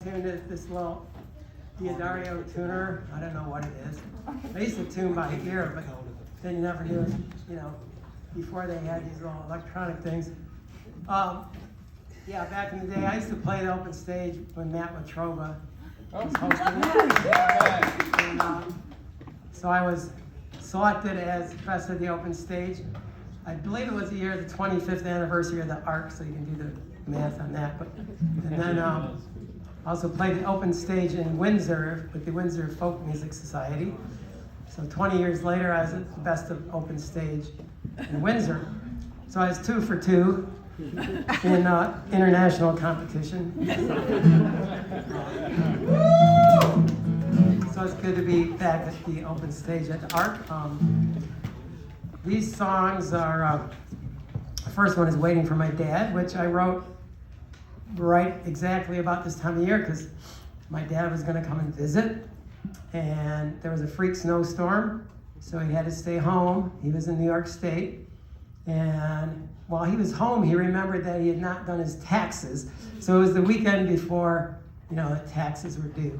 tune this little Diodario tuner. I don't know what it is. I used to tune by ear, but then you never knew it, before they had these little electronic things. Yeah, back in the day, I used to play the open stage when Matt Watroba was hosting it. And, so I was selected as best of the open stage. I believe it was the year of the 25th anniversary of the ARC, so you can do the math on that. And then I also played the open stage in Windsor with the Windsor Folk Music Society. So 20 years later, I was at the best of open stage in Windsor. So I was 2 for 2 in international competition. So it's good to be back at the open stage at the ARC. These songs are, the first one is Waiting for My Dad, which I wrote right exactly about this time of year because my dad was going to come and visit, and there was a freak snowstorm, so he had to stay home. He was in New York State, and while he was home, he remembered that he had not done his taxes, so it was the weekend before, the taxes were due.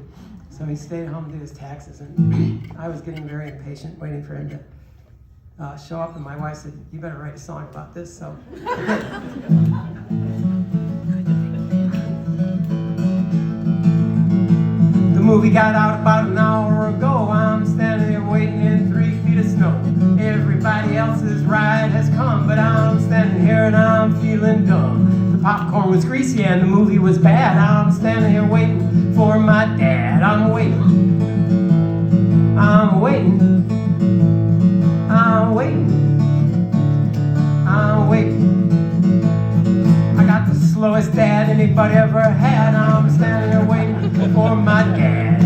So he stayed home to do his taxes, and I was getting very impatient, waiting for him to show up, and my wife said, "You better write a song about this," so I did. The movie got out about an hour ago. I'm standing here waiting in 3 feet of snow. Everybody else's ride has come, but I'm standing here and I'm feeling dumb. The popcorn was greasy and the movie was bad. I'm standing here waiting for my dad. I'm waiting. I'm waiting. I'm waiting. I'm waiting. I got the slowest dad anybody ever had. I'm standing there waiting for my dad.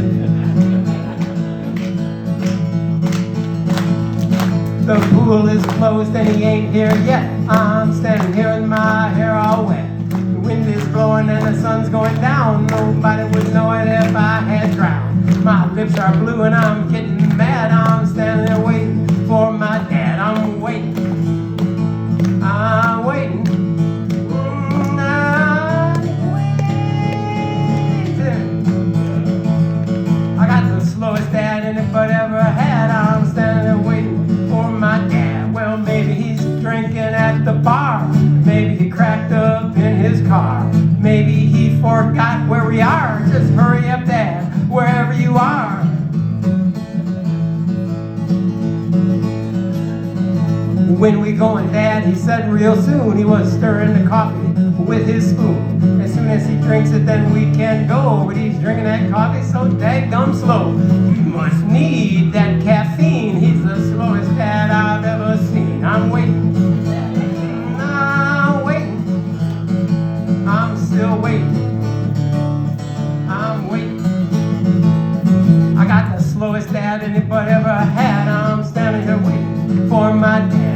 The pool is closed and he ain't here yet. I'm standing here with my hair all wet. The wind is blowing and the sun's going down. Nobody would know it if I had drowned. My lips are blue and I'm getting mad. I'm standing there waiting for my dad. I'm waiting. I'm waiting. I'm waiting. I got the slowest dad anybody ever had. I'm standing there waiting for my dad. Well, maybe he's drinking at the bar. Maybe he cracked up in his car. Maybe he forgot where we are. Just hurry up, Dad, wherever you are. When we going, Dad, he said real soon. He was stirring the coffee with his spoon. As soon as he drinks it, then we can go. But he's drinking that coffee so daggum slow. You must need that caffeine. He's the slowest dad I've ever seen. I'm waiting. I'm waiting. I'm still waiting. I'm waiting. I got the slowest dad anybody ever had. I'm standing here waiting for my dad.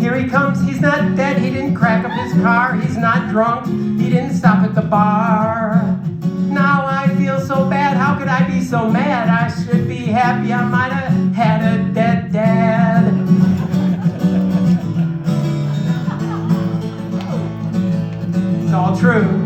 Here he comes, he's not dead, he didn't crack up his car, he's not drunk, he didn't stop at the bar. Now I feel so bad, how could I be so mad? I should be happy, I might have had a dead dad. It's all true.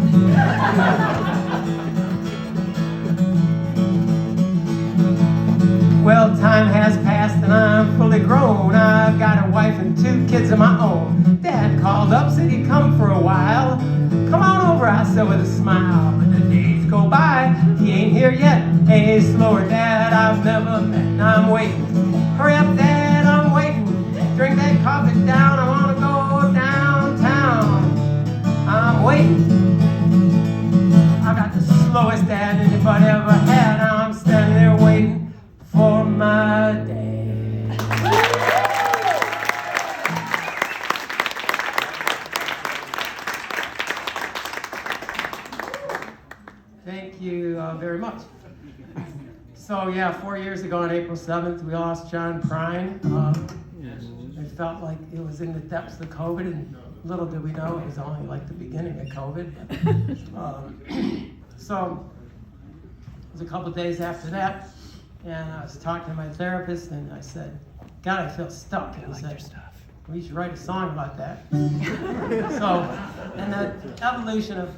Well, time has passed and I'm fully grown. I've got a wife and 2 kids of my own. Dad called up, said he'd come for a while. Come on over, I said with a smile. But the days go by, he ain't here yet. Hey, slower dad I've never met. I'm waiting. Hurry up, Dad, I'm waiting. Drink that coffee down, I wanna go downtown. I'm waiting. I got the slowest dad anybody ever had. I'm standing there waiting for my dad. Thank you very much. So yeah, 4 years ago on April 7th, we lost John Prine. It felt like it was in the depths of COVID, and little did we know it was only like the beginning of COVID. So it was a couple days after that, and I was talking to my therapist, and I said, "God, I feel stuck." And he said, We should write a song about that. So, and the evolution of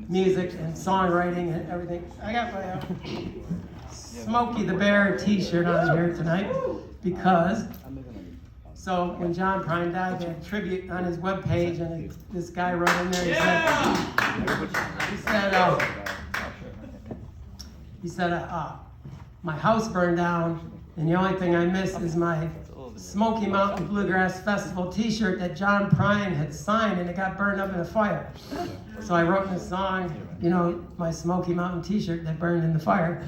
music and songwriting and everything. I got my Smokey the Bear t-shirt on here tonight because, so when John Prine died, they had a tribute on his webpage, and this guy wrote in there, he said, my house burned down, and the only thing I miss is my Smoky Mountain Bluegrass Festival t-shirt that John Prine had signed, and it got burned up in a fire. So I wrote in a song, my Smoky Mountain t-shirt that burned in the fire.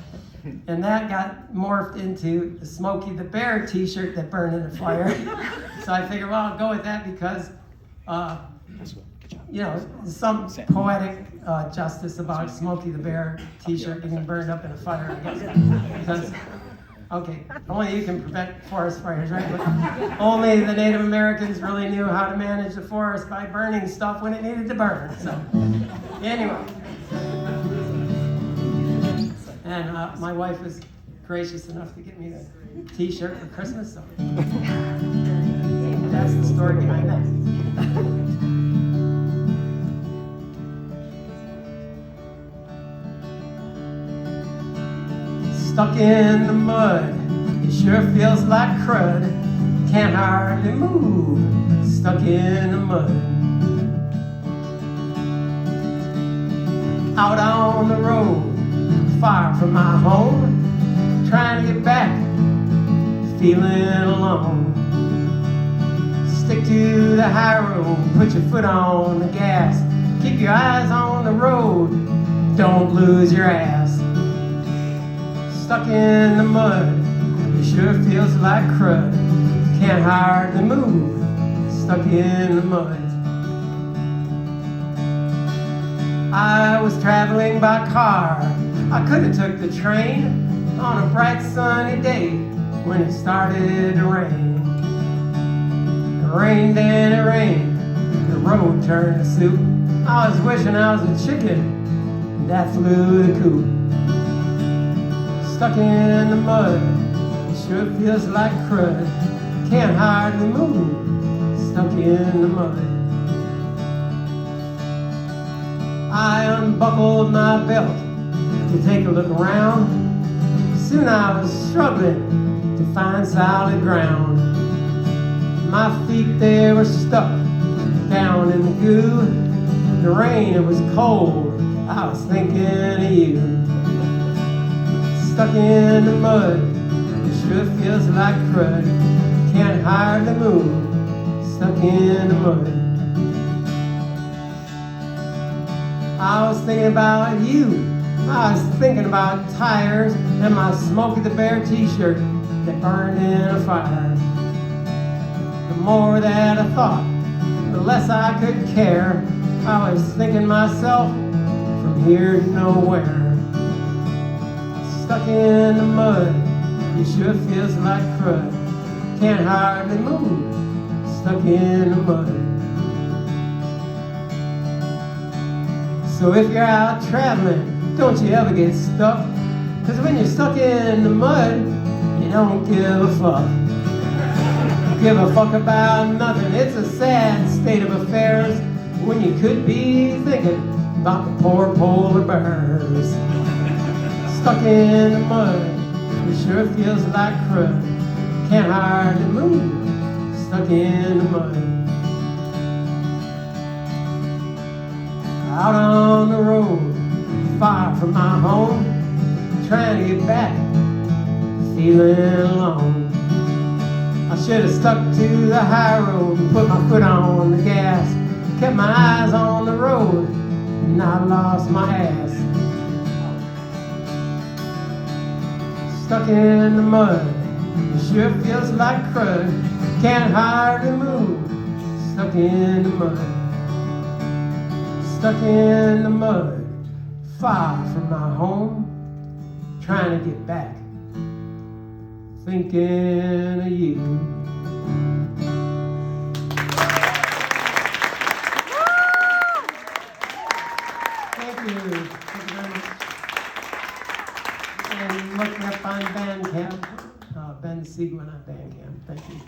And that got morphed into the Smokey the Bear t-shirt that burned in the fire. So I figured, well, I'll go with that because, some poetic justice about Smokey the Bear t-shirt getting burned up in a fire, I guess. Because, okay, only you can prevent forest fires, right? But only the Native Americans really knew how to manage the forest by burning stuff when it needed to burn. So, anyway. And my wife was gracious enough to get me the t-shirt for Christmas, so that's the story behind that. Stuck in the mud, it sure feels like crud. Can't hardly move, stuck in the mud. Out on the road, far from my home, trying to get back, feeling alone. Stick to the high road, put your foot on the gas, keep your eyes on the road, don't lose your ass. Stuck in the mud, it sure feels like crud, can't hardly move, stuck in the mud. I was traveling by car, I could have took the train on a bright sunny day when it started to rain. It rained and it rained, the road turned to soup. I was wishing I was a chicken that flew the coop. Stuck in the mud, it sure feels like crud, can't hardly move, stuck in the mud. I unbuckled my belt to take a look around. Soon I was struggling to find solid ground. My feet, they were stuck down in the goo. The rain, it was cold, I was thinking of you. Stuck in the mud, it sure feels like crud, can't hardly move, stuck in the mud. I was thinking about you, I was thinking about tires and my Smokey the Bear t-shirt that burned in a fire. The more that I thought, the less I could care. I was thinking myself from here to nowhere. Stuck in the mud, it sure feels like crud, can't hardly move, stuck in the mud. So if you're out traveling, don't you ever get stuck, 'cause when you're stuck in the mud, you don't give a fuck. Give a fuck about nothing, it's a sad state of affairs when you could be thinking about the poor polar bears. Stuck in the mud, it sure feels like crud, can't hardly move, stuck in the mud. Out on the road, far from my home, trying to get back, feeling alone. I should have stuck to the high road and put my foot on the gas, kept my eyes on the road, and I lost my ass. Stuck in the mud, it sure feels like crud, can't hardly move, stuck in the mud. Stuck in the mud, far from my home, trying to get back, thinking of you. Thank you very much. And look me up on Bandcamp, Ben Seguin on Bandcamp. Thank you.